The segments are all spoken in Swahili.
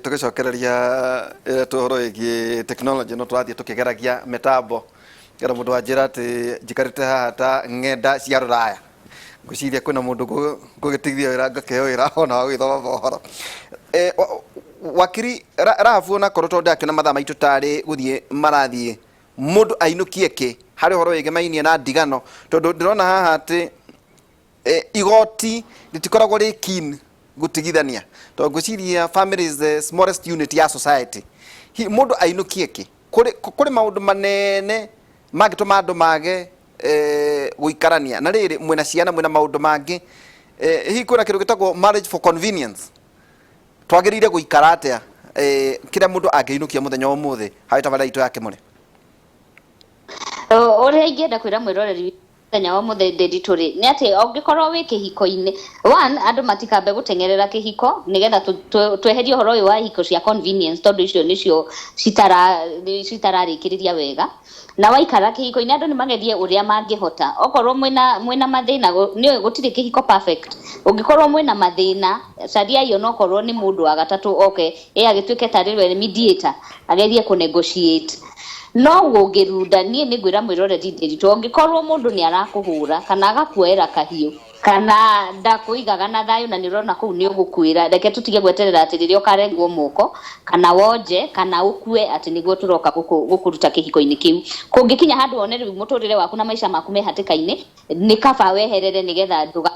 tugicokereria tuhoro igi technology no twathie tukigeragia metambo kera mundu anjira ati njikarite haha ta ng'enda cia ruraya ngwiciria kwina mundu ngugitithia wira ngakeo wira ona wa gwithoma mohoro wakiri rafu na korwo tondu akiona mathaa maitu tari guthie marathie mundu ainukie ki hari horo igimainie na ndigano tondu ndirona haha ati igoti ritikoragwo ri keen gutigithania to ngwiciria family is the smallest unit ya society mundu ainukie ki kuri maundu manene magituma andu mage guikarania na riri mwina ciana mwina maundu mangi hi kuna kindu gitagwo marriage for convenience twagirire guikara atia kira mundu angeinukia muthenya umuthi hawita bala itu yake muri ore ingenda kwira mwiroreri tenya wa muthededituri ni ati ongikorwo wi kihiko-ini one andu matikambe gutengerera kihiko nigetha tweherie horo uyu wa hiko cia convenience tondu icio nicio citararikiriria wega na waikara kihiko-ini andu ni magerie uria mangihota okorwo mwina mathina ni gutire kihiko perfect ungikorwo mwina mathina caria iyo no korwo ni mundu wa gatatu agituike tarirwe mediator agerie ku negotiate no gungirunda nie ni gwira mwiroreri ndiritu ongikorwo mundu ni arakuhura kana agakuera kahiu kana ndakuigaga na thayu na nirona kuu ni ugukwira reke tutige gweterera ati ririo karengwo moko kana wonje kana ukue ati niguo turoka gukuruta kihiko-ini kiu kungikinya handu one muturire waku na maisha maku me hatikaini ni kaba weherere nigetha nduga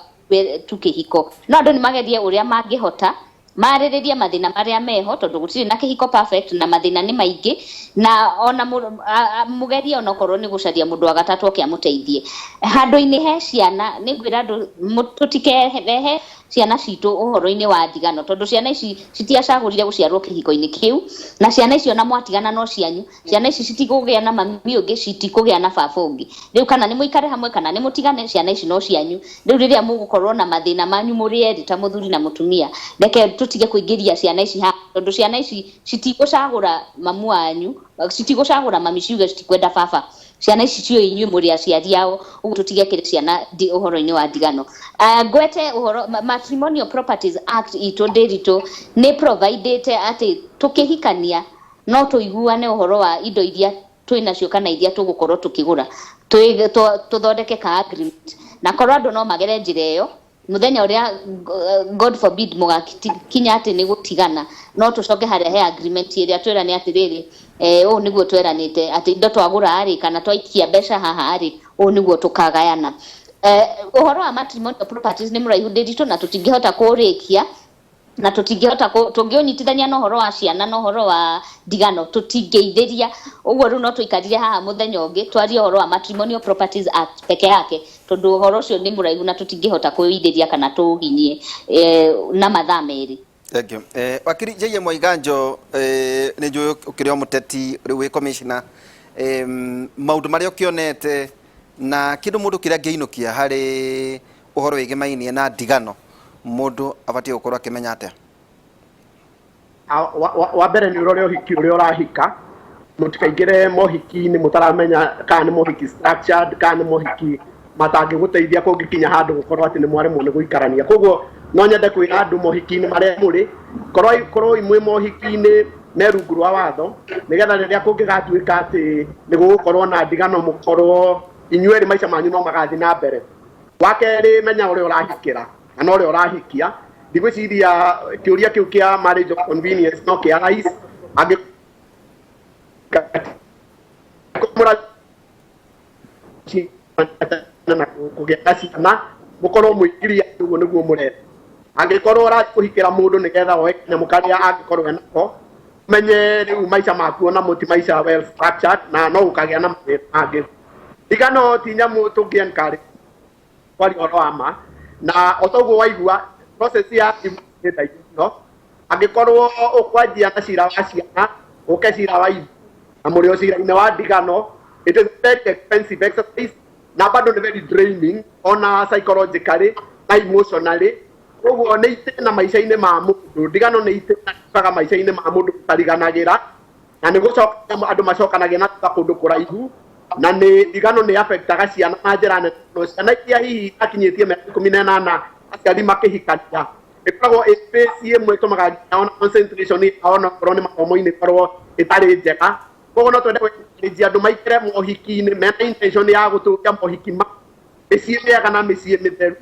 tukihiko no andu ni magerie uria mangihota mariririe mathina maria meho tondu gutiri na kihiko perfect na mathina ni maingi na ona mugerie ona korwo ni gucaria mundu wa gatatu akiamuteithie handu-ini he ciana ni gwira andu tutikerehe ciana citu uhoro-ini wa ndigano tondu ciana ici citiacagurire guciarwo kihiko-ini kiu na ciana icio na mwatigana no cianyu ciana ici citigugia na mami ungi citikugia na baba ungi riu kana ni muikare hamwe kana ni mutigane ciana ici no cianyu riu riria mugukorwo na mathina manyu muri eri ta muthuri na mutumia reke tutige kuingiria ciana ici ha tondu ciana ici citigucagura mamu wanyu citigucagura mami ciuge citikwenda baba ciana ici cio inyu muri aciari ao ugu tutige kire ciana uhoro-ini wa ndigano gwete uhoro Matrimonial Properties Act ito ndirito ni provided ati tukihikania no tuiguane uhoro wa indo iria twinacio kana iria tugukorwo tukigura tuthondeke ka agreement na korwo andu no magere njira iyo muthenya uria God forbid mugakinya ati ni gutigana no tucoke haria he agreement iria twirane ati riri o niguo tweranite ati indo twagura ari kana twaikia mbeca haha ari o niguo tukagayana uhoro wa matrimonial properties ni muraihu ndiritu na tutingihota kurikia na tutingihota tungionyitithania no horo wa ciana no horo wa ndigano tutingeithiria uguo ru no tuikarire haha muthenya ungi twarie horo wa Matrimonial Properties Act peke yake tondu horo ucio ni muraihu na tutingihota kuithiria kana tuhinyie na mathaa meri. Thank you. Wakiri J.M. Waiganjo ni njuyu ukirio muteti riu wi commissioner maundu maria ukionete na kindu mundu kiria ngeinukia hari uhoro wigimainie na ndigano mundu abatie gukorwo akimenya atia wa mbere ni urore uhiki uria urahika mutikaingire mohiki-ini mutaramenya kana ni mohiki structured kana ni mohiki matangi guteithia kungikinya handu gukorwo ati ni mwaremwo ni guikarania koguo no nyende kwira andu mohiki-ini maria muri korwo imwe mohiki-ini me rungu rwa watho nigetha riria kungigatuika ati ni gugukorwo na ndigano mukorwo inyueri maica manyu no magathi na mbere wakeri menya uria urahikira kana uria urahikia ndigwiciria kiuria kiu kia marriage of convenience no kia rais agi kumura na kugeta ciana mukorwo muikiria uguo niguo murenda angikorwo urakuhikira mundu nigetha oe kinyamu karia angikorwo enako menye riu maica maku na muti maica well structured na no ukagia na angi ndigano ti nyamu tungiencourage kwari oro ama na otoguo waigua process ya no angikorwo ukwanjia na cira wa ciana uke cira wa ibu na muri cira-ini wa ndigano it is very expensive exercise na bado ni very draining ona psychologically na emotionally uguo ni itena maica-ini ma mundu ndigano ni itena maica-ini ma mundu tariganagira na ni gucoka andu macokanagia na kundu kuraihu na ni ndigano ni affectaga ciana na njira nene no ciana iria hihi akinyitie miaka 18 aciari makihikania ikoragwo space imwe ĩtũmaga ona concentration ona korwo nĩ mathomo-inĩ ĩkorwo ĩtarĩ njega koguo no twende gũthikĩrĩria andũ maikare mohiki-inĩ mena intention ya gũtũũria mohiki mĩciĩ mĩega na mĩciĩ mĩtheru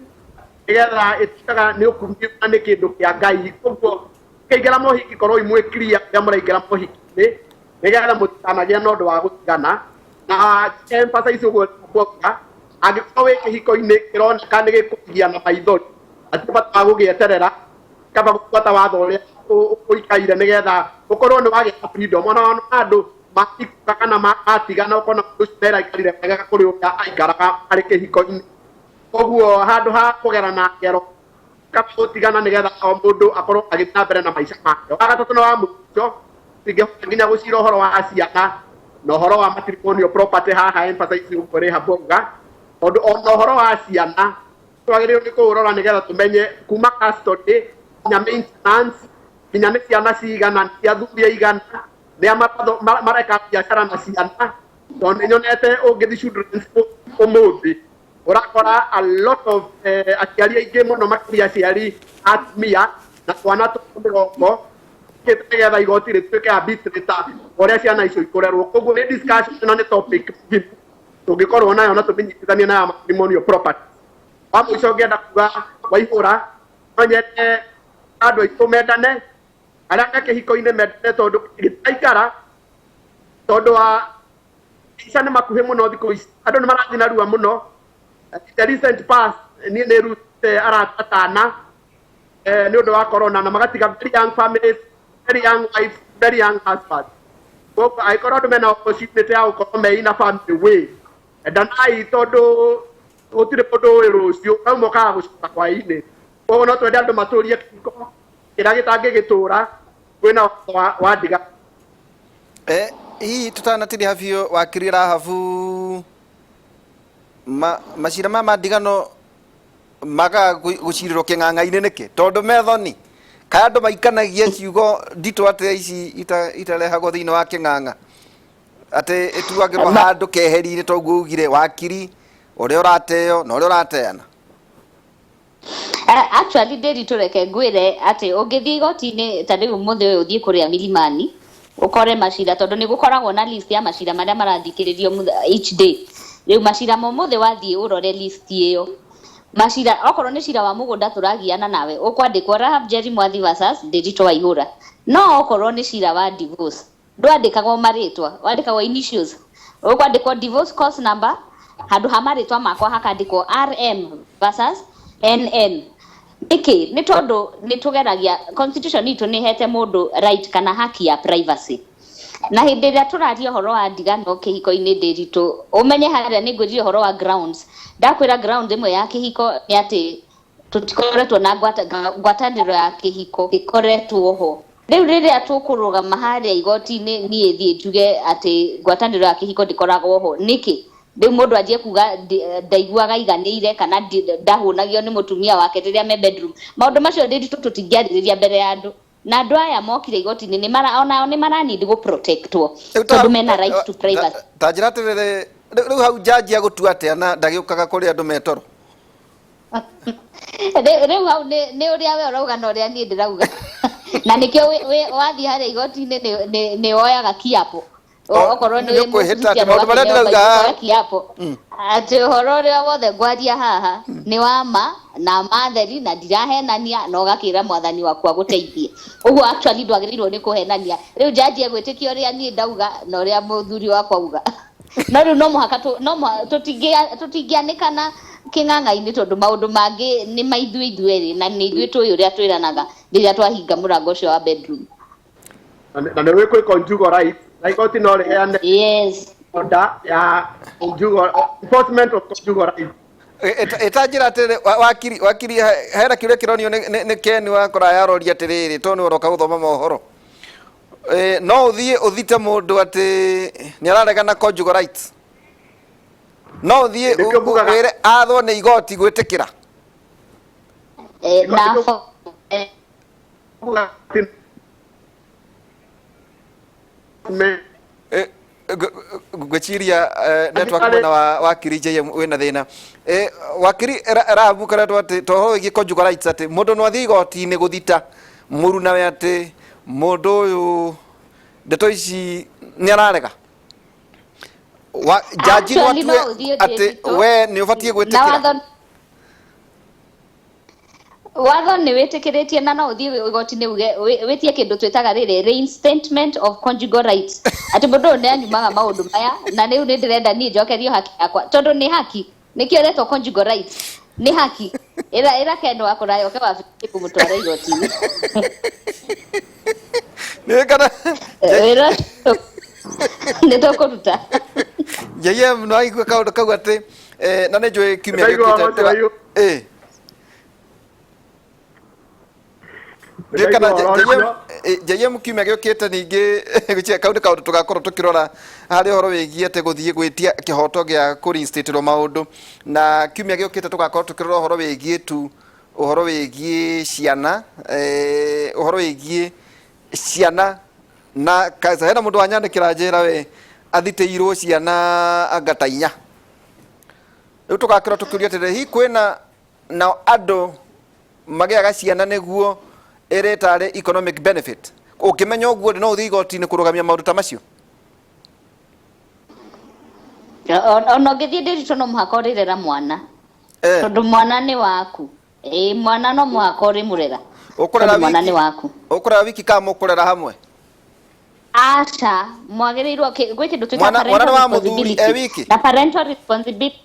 nĩgetha ĩtuĩkaga nĩ ũkumio na nĩ kĩndũ kĩa Ngai koguo ũkĩingĩra mohiki korwo imwe clear rĩrĩa mũraingĩra mohiki-inĩ nĩgetha mũtikanagĩa na ũndũ wa gũtigana na emphasize ũguo kuoga angĩkorwo wĩ kĩhiko-inĩ kĩroneka nĩ gĩkũgia na maithori atibata gũgĩeterera kaba gũbuata watho ũrĩa ũikaire nĩgetha ũkorwo nĩ wagĩa freedom ona andũ matikuka kana matigana ũkona mũndũ ũcio nderaikarire wega kũrĩ ũrĩa aikaraga arĩ kĩhiko-inĩ koguo handũ ha kũgerana ngero kaba gũtigana nĩgetha o mũndũ akorwo agĩthiĩ na mbere na maica make wa gatatũ na wa mũico tingĩhota nginya gũcira ũhoro wa ciana na ũhoro wa matrimonial property haha emphasize ũkũrĩ habonga tondũ ona ũhoro wa ciana twagĩrĩirwo nĩ kũũrora nĩgetha tũmenye kuma custody nginya maintenance nginya nĩ ciana cigana nĩ cia athuri aigana nĩa mareka biacara na ciana tondũ nĩ nyonete ũngĩthi children's ũmũthĩ ũrakora a lot of aciari aingĩ mũno makĩria aciari atumia na twana tũkũ mĩrongo nĩgetha igoti rĩtuĩke arbitrator ũrĩa ciana icio ikũrerwo koguo nĩ discussion na nĩ topic tũngĩkorwo nayo na tũmĩnyitithanie na matrimonial property wa mũico ngĩenda kuga Waihũra nonyete andũ aitũ mendane arĩa me kĩhiko-inĩ mendane tondũ gĩtaikara tondũ wa ica nĩ makuhĩ mũno thikũ ici andũ nĩ marathiĩ na rua mũno the recent past niĩ nĩ rute arata atana nĩ ũndũ wa corona na magatiga very young families very young wives very young husbands koguo angĩkorwo andũ mena opportunity ya gũkorwo me ina family way endanai tondũ gũtirĩ mũndũ ũĩ rũciũ kau mokaga gũcoka hwaĩ-inĩ koguo no twende andũ matũũrie kĩhiko kĩrĩa gĩtangĩgĩtũũra kwĩna wa ndiga hihi tũtanatiria biũ wakiri Rahabu macira ma ndigano maga gũcirĩrwo kĩng'ang'a-inĩ nĩkĩ tondũ methoni kana andũ maikanagia ciugo nditũ atĩ ici itarehagwo thĩinĩ wa kĩng'ang'a atĩ ĩtuagĩrwo handũ keheri-inĩ toguo ugire wakiri ũrĩa ũrateo na ũrĩa ũrateana actually Ndĩritũ reke ngwĩre atĩ ũngĩthiĩ igoti-inĩ ta rĩu ũmũthĩ ũyũ ũthiĩ kũrĩa Milimani ũkore macira tondũ nĩ gũkoragwo na list ya macira marĩa marathikĩrĩrio each day rĩu macira ma ũmũthĩ wathiĩ ũrore list ĩyo macira okorwo nĩ cira wa mũgũnda tũragiana nawe ũkwandĩkwo Rahab Njeri Mwathi versus Ndĩritũ Waihũra no okorwo nĩ cira wa divorce ndwandĩkagwo marĩtwa wandĩkagwo initials ũkwandĩkwo divorce cause number handũ ha marĩtwa makwa hakandĩkwo RM versus NN nĩkĩ nĩ tondũ nĩ tũgeragia constitution itũ nĩ hete mũndũ right kana haki ya privacy na hĩndĩ ĩrĩa tũraria ũhoro wa ndigano kĩhiko-inĩ Ndĩritũ ũmenye harĩa nĩ ngwĩrire ũhoro wa grounds ndakwĩra ground ĩmwe ya kĩhiko nĩ atĩ tũtikoretwo na ngwatanĩro ya kĩhiko ĩkoretwo ho rĩu rĩrĩa tũkũrũgama harĩa igoti-inĩ niĩ thiĩ njuge atĩ ngwatanĩro ya kĩhiko ndĩkoragwo ho nĩkĩ rĩu mũndũ anjie kuga ndaiguaga aiganĩire kana ndahũnagio nĩ mũtumia wake rĩrĩa me bedroom maũndũ macio Ndĩritũ tũtingĩarĩrĩria mbere ya andũ na andũ aya mokire igoti-inĩ onao nĩ maranindi gũprotectwo tondũ mena right to privacy ta njĩra atĩrĩrĩ rĩu hau jaji agũtua atĩa na ndagĩũkaga kũrĩ andũ metoro rĩu hau nĩ ũrĩa we ũrauga na ũrĩa niĩ ndĩrauga na nĩkĩo wathiĩ harĩa igoti-inĩ nĩ woyaga kiapo okorwo nĩ maũndũ marĩa ndĩrauga kiapo atĩ ũhoro ũrĩa wothe ngwaria haha nĩ wa ma na matheri na ndirahenania na ũgakĩra mwathani wakwa gũteithie ũguo actually ndwagĩrĩirwo nĩ kũhenania rĩu jaji egwĩtĩkia ũrĩa niĩ ndauga na ũrĩa mũthuri wakwa auga no rĩu no mũhaka tũtingĩanĩkana kĩng'ang'a-inĩ tondũ maũndũ mangĩ nĩ maithuĩ erĩ na nĩ ithuĩ tũĩ ũrĩa twĩranaga rĩrĩa twahinga mũrango ũcio wa bedroom na nĩ wĩkwĩ conjugal right na igoti no rĩheane yes order ya conjugal enforcement of conjugal right etanjĩra atĩrĩ wakiri hena kĩũrĩa kĩronio nĩ Ken wakora yaroria atĩrĩrĩ tondũ nĩ ũroka gũthoma mohoro no ũthiĩ ũthite mũndũ atĩ nĩ araregana conjugal rights no ũthiĩ wĩre athwo nĩ igoti gwĩtĩkĩra ngwiciria network mwena wa Kiri JM wina thina wakiri rabu karetwo ati toho wigi conjugal rights ati mundu no athii igoti-ini guthita muru nawe ati mundu uyu ndeto ici ni ararega jaji no atue ati we ni ubatie gwitikira watho nä wä tä kä rä tie na no å thiä igoti-inä wä tie kä ndå twä taga rä rä reinstatement of conjugal rights atä må ndå å nä anyumaga maå ndå maya na rä u nä ndä renda niä njokerio haki yakwa tondå nä haki nä kä oretwo conjugal rights nä haki ä ra kendo wakå rayo ke wabiä kå må twara igoti-inä nä tå kå ruta JM no aigua kaå ndå kau atä na nä njå ä kiumia gä kä kana JM kiumia gä å kä te ningä kau nä kaå ndå tå gakorwo tå kä rora harä å horo wä giä te gå thiä gwä tia kä hoto gä a kå reinstaterwo maå ndå na kiumia gä å kä te tå gakorwo tå kä rora å horo wä giä tu å horo wä giä ciana å horo wä giä ciana na kaca hena må ndå wanyandä kä ra njä ra we athitä irwo ciana ngata inya rä u tå gakä rwo tå kä ria atä hi kwä na andå magäaga ciana nä guo ä tarä economic benefit å kä menya å guo no å thiä igoti-inä kå rå gamia maå ndå ta macio ona å ngä thiä ndä ritå no må haka å rä rera mwana tondå mwana nä waku mwana no må haka å rä må rera mwana nä waku å kå rera wiki ka må kå rera hamwe aca mwagä rä irwo gwä kä ndå twä na parental responsibility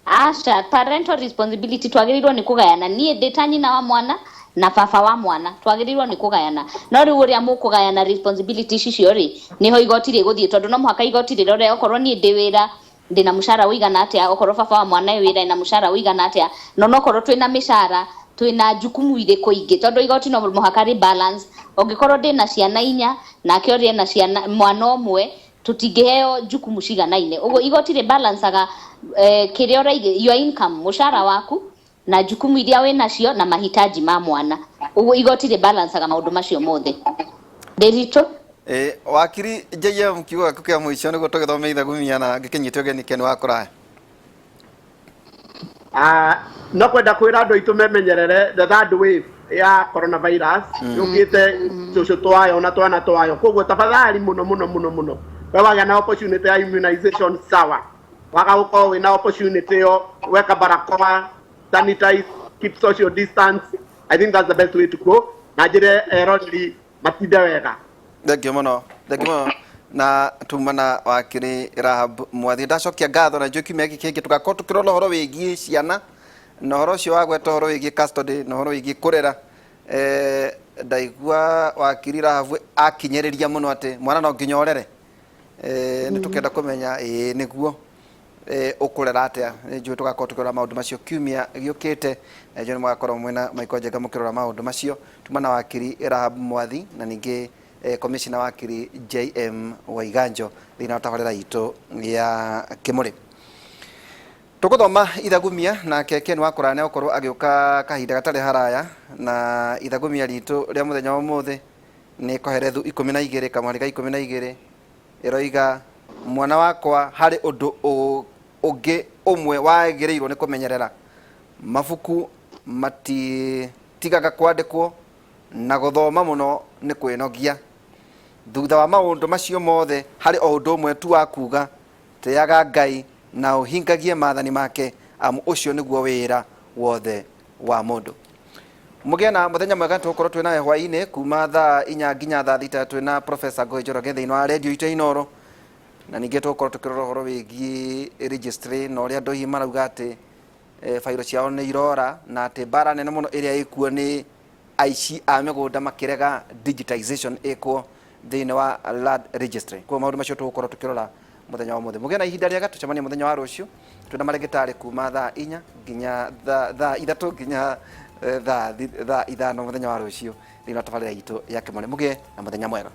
aca parental responsibility twagä rä irwo nä kå gayana niä ndä ta nyina wa mwana na baba wa mwana twagä rä irwo nä kå gayana no rä u å rä a må kå gayana responsibility ici cio rä nä ho igoti rä gå thiä tondå no må haka igoti rä rore okorwo niä ndä wä ra ndä na må cara å igana atä a okorwo baba wa mwana wä ra na må cara å igana atä a no nokorwo twä na mä cara twä na jukumu irä kå ingä tondå igoti no må haka rä balance å ngä korwo ndä na ciana inya nake å rä na ciana mwana å mwe tutingä heo jukumu ciganaine uguo igoti rä balanceaga kä rä a your income må cara waku na jukumu iria wä nacio na mahitaji ma mwana uguo igoti rä balanceaga maå ndå macio mothe ndä ritå wakiri JM kiugo gaku kä a må ico nä guo tå gä thome ithagumia na ngä kä nyitä å geni kene wa kå raya no kwenda kwä ra andå aitå memenyerere the third wave ya coronavirus yå kä te tå cå twayo na twana twayo koguo tafadhali må no må no må no må no we wagä na opportunity ya immunization sawa waga gå korwo wä na opportunity yo weka barakoa sanitize keep social distance I think that's the best way to go na njä re eroreri matinde wega thengio må no na tumana wakiri Rahab Mwathi ndacokia ngatho na njoki meki kingi tugakorwo tukirora horo wigie ciana na horo cio wagweta horo wigie custody na horo wigie kurera ndaigua wakiri Rahab akinyeriria muno ati mwana no nginyorere ni tukenda kumenya niguo ukurera atia njui tugakorwo tukirora maundu macio kiumia giukite njui ni magakorwo mwena Michael Njenga mukirora maundu macio tumana wakiri Rahab Mwathi na ningi commissioner wa Kiri JM Waiganjo thina wa tabarĩra itũ ya Kĩmũrĩ tuguthoma ithagumia na keke ni wakora ne okorwo agiuka kahinda gatarĩ haraya na ithagumia ritũ rĩa mũthenya wa ũmũthĩ nĩ koherethu 12 kamweri ka 12 iroiga mwana wakwa harĩ ũndũ ũngĩ ũmwe wagĩrĩirwo nĩ kũmenyerera mabuku matitigaga kwandĩkwo na gũthoma mũno nĩ kwĩnogia thutha wa maũndũ macio mothe harĩ o ũndũ ũmwe tu wa kuga teaga Ngai na ũhingagie maathani make amu ũcio nĩguo wĩra wothe wa mũndũ mũgĩe na mũthenya mwega tũkorwo twĩna hwaĩ-inĩ kuma thaa 4 nginya thaa 6 twĩna Professor Ngũĩ Njoroge thĩinĩ wa radio itũ Inooro na ningĩ tũkorwo tũkĩrora ũhoro wĩgiĩ registry na ũrĩa andũ hihi marauga atĩ failo ciao nĩ irora na atĩ mbara nene mũno ĩrĩa ĩkuo nĩ aici a mĩgũnda makĩrega digitization ĩkwo thĩinĩ wa land registry kwa maũndũ macio tũgũkorwo tũkĩrora mũthenya wa mũthĩ mũgĩe na ihinda rĩega tũcemanie mũthenya wa rũciũ twĩna marĩgĩtarĩ kuma thaa 4 nginya thaa 3 nginya thaa 5 mũthenya wa rũciũ thĩinĩ wa tabarĩra itũ ya Kĩmũrĩ mũgĩe na mũthenya mwega.